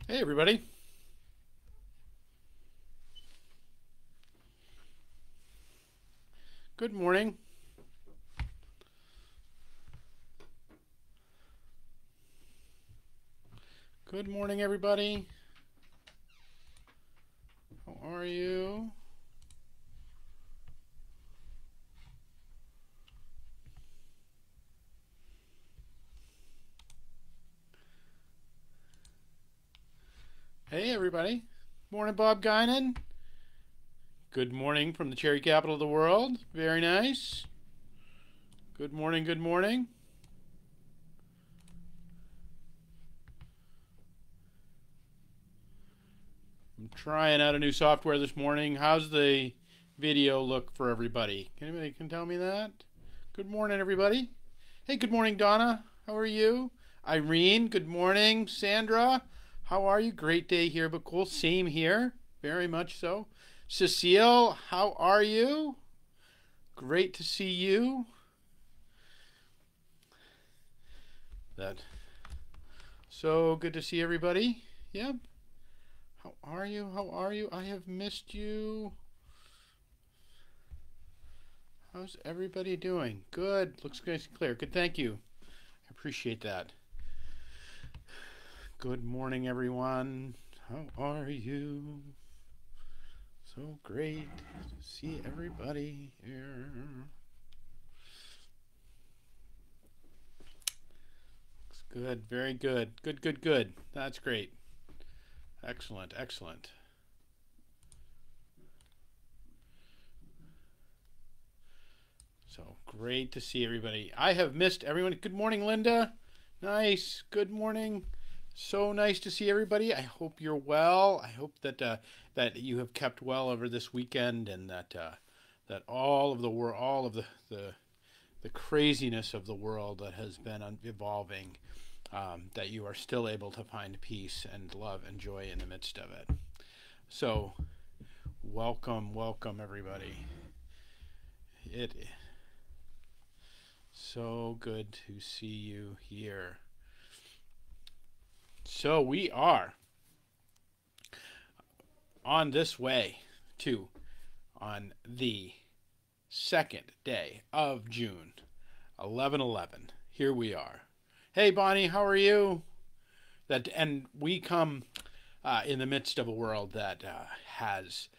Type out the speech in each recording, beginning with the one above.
Hey, everybody. Good morning. Good morning, everybody. How are you? Hey, everybody. Morning, Bob Guinan. Good morning from the cherry capital of the world. Very nice. Good morning, good morning. I'm trying out a new software this morning. How's the video look for everybody? Anybody can tell me that? Good morning, everybody. Hey, good morning, Donna. How are you? Irene, good morning. Sandra, how are you? Great day here, but cool. Same here. Very much so. Cecile, how are you? Great to see you. That so good to see everybody. Yep. How are you? How are you? I have missed you. How's everybody doing? Good. Looks nice and clear. Good. Thank you. I appreciate that. Good morning, everyone. How are you? So great to see everybody here. Looks good. Very good. Good, good, good. That's great. Excellent, excellent. So great to see everybody. I have missed everyone. Good morning, Linda. Nice. Good morning. So nice to see everybody. I hope you're well. I hope that you have kept well over this weekend, and that all of the world, all of the craziness of the world that has been evolving, that you are still able to find peace and love and joy in the midst of it. So, welcome, welcome, everybody. It is so good to see you here. So, we are on this way to on the second day of June, 11/11. Here we are. Hey, Bonnie, how are you? And we come in the midst of a world that has,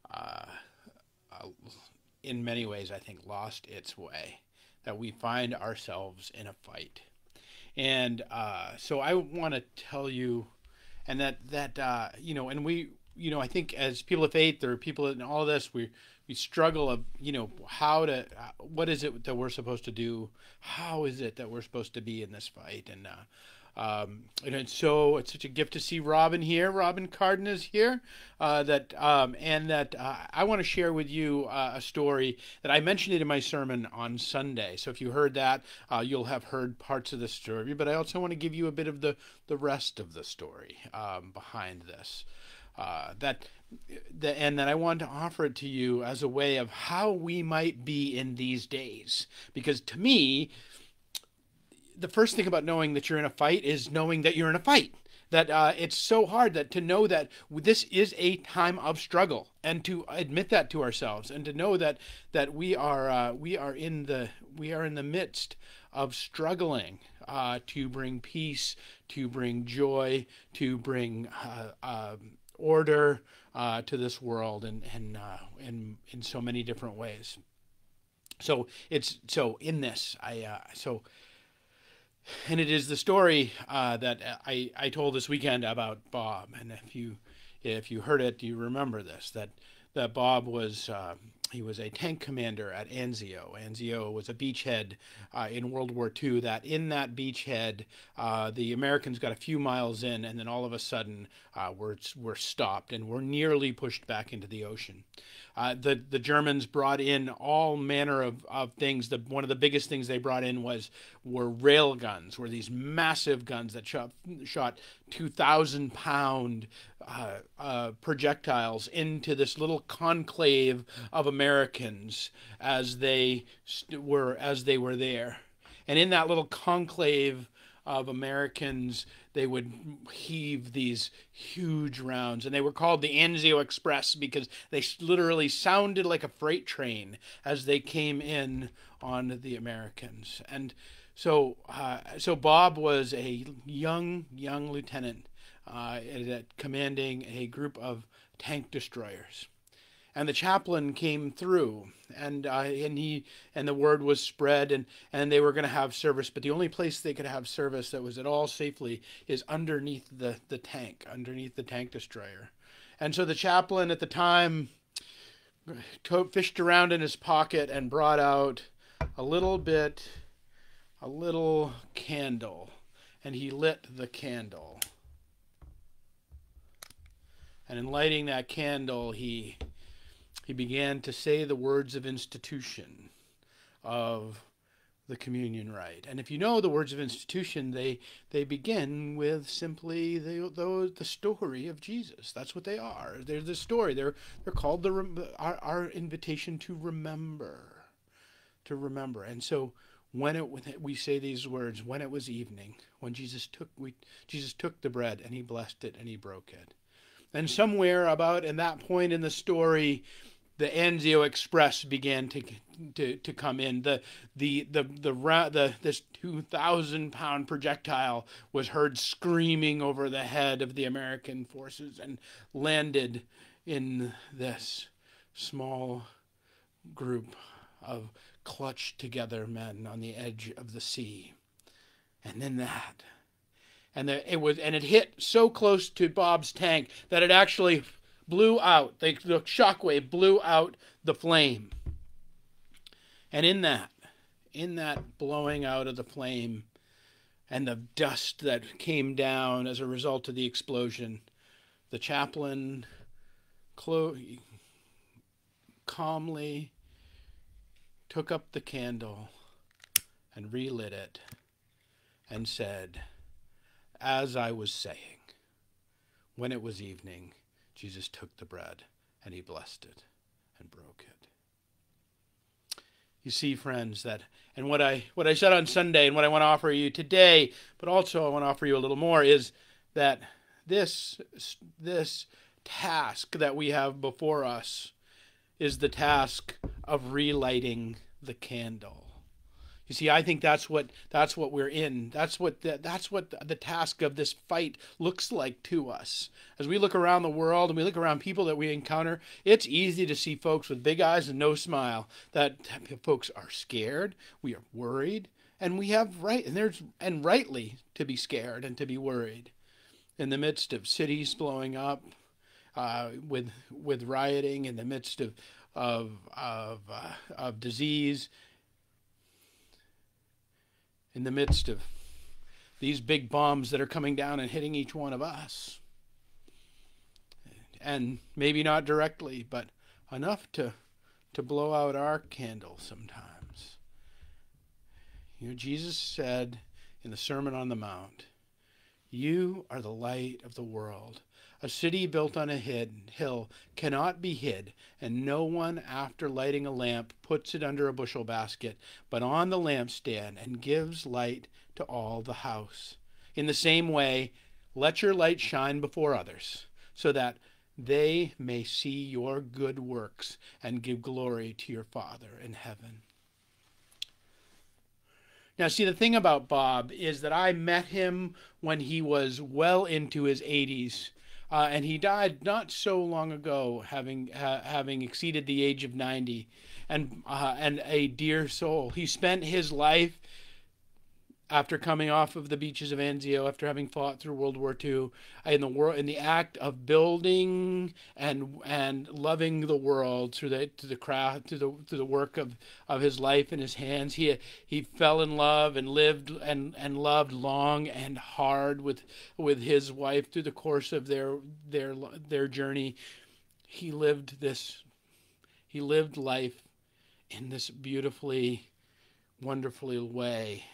uh, uh, in many ways, I think, lost its way. That we find ourselves in a fight, and so I want to tell you, and and I think as people of faith or people in all of this, we struggle of how to what is it that we're supposed to do, how is it that we're supposed to be in this fight, and it's such a gift to see Robin here. Robin Carden is here. I want to share with you a story that I mentioned it in my sermon on Sunday. So if you heard that, you'll have heard parts of the story. But I also want to give you a bit of the rest of the story behind this. And that I want to offer it to you as a way of how we might be in these days. Because to me, the first thing about knowing that you're in a fight is knowing that you're in a fight. That it's so hard that to know that this is a time of struggle, and to admit that to ourselves, and to know that we are in the midst of struggling to bring peace, to bring joy, to bring order to this world, and in so many different ways. So it's so in this I so and it is the story that I told this weekend about Bob. And if you heard it, you remember this, that Bob was he was a tank commander at Anzio. Anzio was a beachhead in World War II. That in that beachhead, the Americans got a few miles in, and then all of a sudden, we're stopped and we're nearly pushed back into the ocean. The Germans brought in all manner of things. One of the biggest things they brought in were rail guns, were these massive guns that shot 2,000-pound projectiles into this little conclave of Americans as they were there. And in that little conclave of Americans, they would heave these huge rounds, and they were called the Anzio Express because they literally sounded like a freight train as they came in on the Americans. And so Bob was a young lieutenant commanding a group of tank destroyers. And the chaplain came through, and the word was spread, and they were going to have service. But the only place they could have service that was at all safely is underneath the tank destroyer. And so the chaplain at the time fished around in his pocket and brought out a little candle, and he lit the candle. And in lighting that candle, he began to say the words of institution of the communion rite. And if you know the words of institution, they begin with simply the story of Jesus. That's what they are. They're the story. They're called our invitation to remember. And so when we say these words, when it was evening, when Jesus took the bread and he blessed it and he broke it. And somewhere about in that point in the story, the Anzio Express began to come in. This 2,000-pound projectile was heard screaming over the head of the American forces and landed in this small group of clutched together men on the edge of the sea. And then that. And it hit so close to Bob's tank that it actually blew out. The shockwave blew out the flame. And in that blowing out of the flame and the dust that came down as a result of the explosion, the chaplain calmly took up the candle and relit it and said, "As I was saying, when it was evening, Jesus took the bread and he blessed it and broke it." You see, friends, and what I said on Sunday and what I want to offer you today, but also I want to offer you a little more, is that this task that we have before us is the task of relighting the candle. You see, I think that's what we're in. That's what the task of this fight looks like to us. As we look around the world and we look around people that we encounter, it's easy to see folks with big eyes and no smile. That folks are scared, we are worried, and we have rightly to be scared and to be worried. In the midst of cities blowing up, with rioting, in the midst of disease, in the midst of these big bombs that are coming down and hitting each one of us. And maybe not directly, but enough to blow out our candle sometimes. You know, Jesus said in the Sermon on the Mount, "You are the light of the world. A city built on a hill cannot be hid, and no one, after lighting a lamp, puts it under a bushel basket, but on the lampstand, and gives light to all the house. In the same way, let your light shine before others, so that they may see your good works and give glory to your Father in heaven." Now, see, the thing about Bob is that I met him when he was well into his 80s. And he died not so long ago, having exceeded the age of 90, and a dear soul. He spent his life, after coming off of the beaches of Anzio, after having fought through World War II, in the act of building and loving the world through the work of his life and his hands. He fell in love and lived and loved long and hard with his wife through the course of their journey. He lived life in this beautifully, wonderfully way.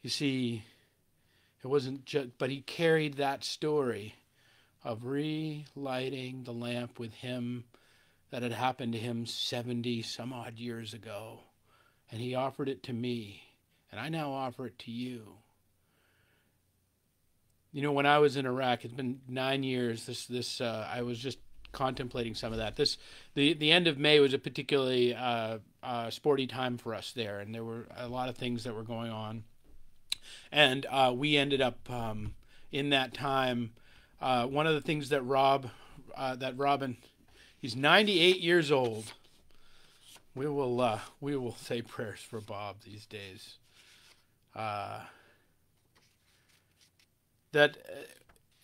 You see, it wasn't just, but he carried that story of relighting the lamp with him that had happened to him 70 some odd years ago. And he offered it to me, and I now offer it to you. When I was in Iraq, it's been 9 years. I was just contemplating some of that. The end of May was a particularly sporty time for us there, and there were a lot of things that were going on, and we ended up in that time. One of the things that Robin, he's 98 years old. We will say prayers for Bob these days. That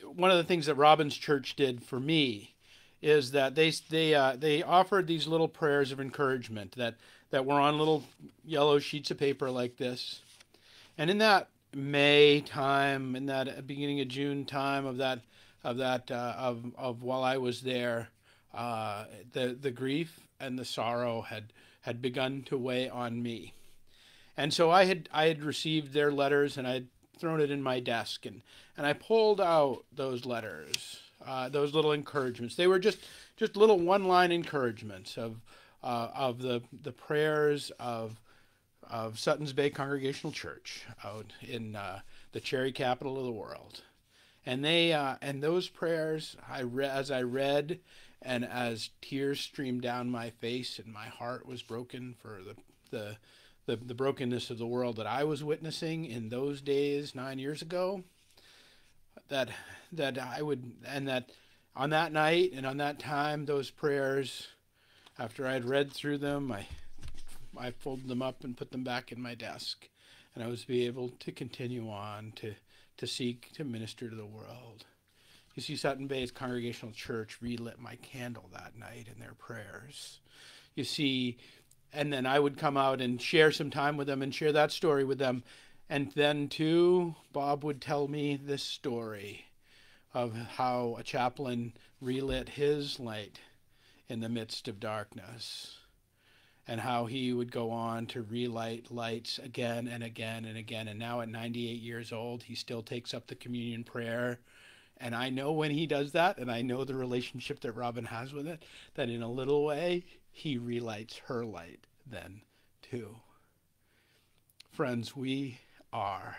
One of the things that Robin's church did for me is that they offered these little prayers of encouragement that were on little yellow sheets of paper like this. And in that May time, in that beginning of June time of while I was there, the grief and the sorrow had begun to weigh on me. And so I had received their letters, and I had thrown it in my desk, and I pulled out those letters, those little encouragements. They were just little one-line encouragements of the prayers of Sutton's Bay Congregational Church out in the cherry capital of the world. And those prayers, as I read, and as tears streamed down my face, and my heart was broken for the brokenness of the world that I was witnessing in those days 9 years ago, that I would, and that on that night and on that time, those prayers, after I had read through them, I folded them up and put them back in my desk, and I was be able to continue on to seek to minister to the world. You see, Sutton Bay's Congregational Church relit my candle that night in their prayers. You see, and then I would come out and share some time with them and share that story with them. And then, too, Bob would tell me this story of how a chaplain relit his light in the midst of darkness, and how he would go on to relight lights again and again and again. And now at 98 years old, he still takes up the communion prayer. And I know when he does that, and I know the relationship that Robin has with it, that in a little way, he relights her light then too. Friends, we are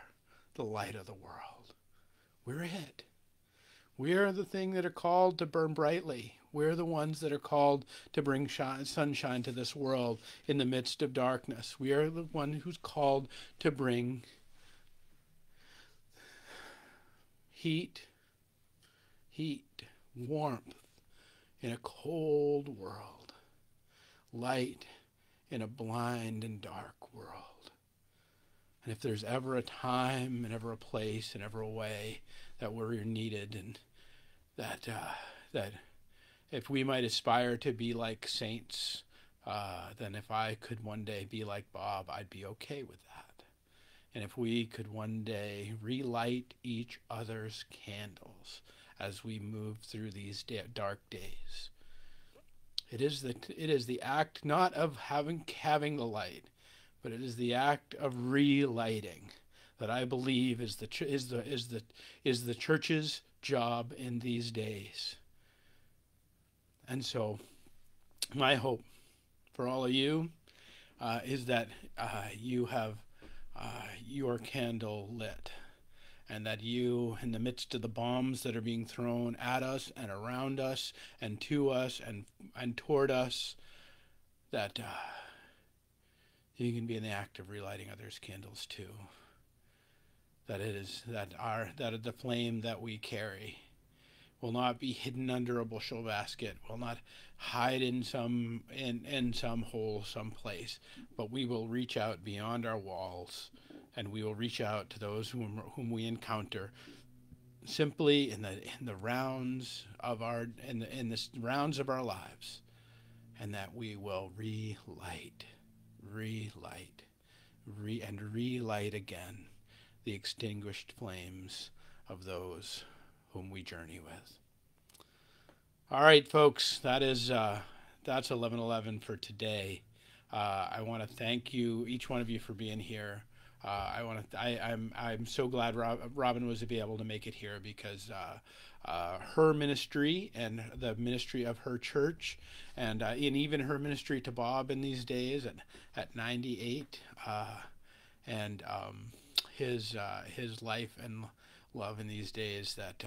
the light of the world. We're it. We are the thing that are called to burn brightly. We're the ones that are called to bring sunshine to this world in the midst of darkness. We are the one who's called to bring heat, warmth in a cold world, light in a blind and dark world. And if there's ever a time and ever a place and ever a way that we're needed, and that if we might aspire to be like saints, then if I could one day be like Bob, I'd be okay with that. And if we could one day relight each other's candles as we move through these dark days, it is the act not of having the light, but it is the act of relighting that I believe is the church's job in these days. And so, my hope for all of you is that you have your candle lit, and that you, in the midst of the bombs that are being thrown at us and around us and to us and toward us, that you can be in the act of relighting others' candles too. That it is that the flame that we carry will not be hidden under a bushel basket, will not hide in some hole someplace, but we will reach out beyond our walls, and we will reach out to those whom we encounter simply in the rounds of our lives, and that we will relight again the extinguished flames of those whom we journey with. All right, folks, that's 11:11 for today. I want to thank you, each one of you, for being here. I'm so glad Robin was to be able to make it here, because her ministry and the ministry of her church, and even her ministry to Bob in these days at 98, and his life and love in these days, that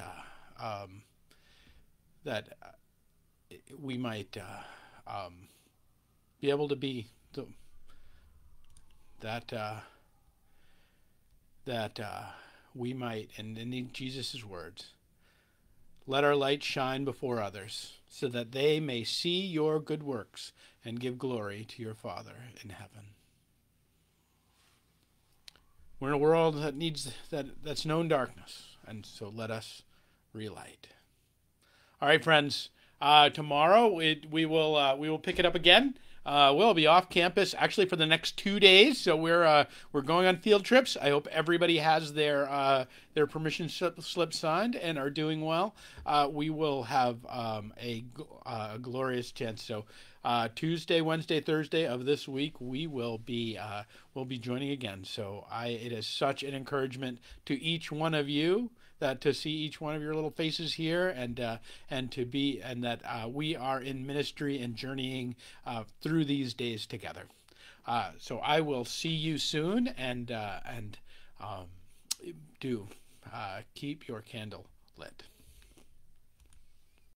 that we might be able to be that we might, and in Jesus' words, let our light shine before others, so that they may see your good works and give glory to your Father in heaven. We're in a world that needs that's known darkness, and so let us relight. All right, friends. Tomorrow we will pick it up again. We'll be off campus actually for the next 2 days, so we're going on field trips. I hope everybody has their permission slip signed and are doing well. We will have a glorious chance. So Tuesday, Wednesday, Thursday of this week we will be joining again. So it is such an encouragement to each one of you, that to see each one of your little faces here, and that we are in ministry and journeying through these days together. So I will see you soon, and do keep your candle lit.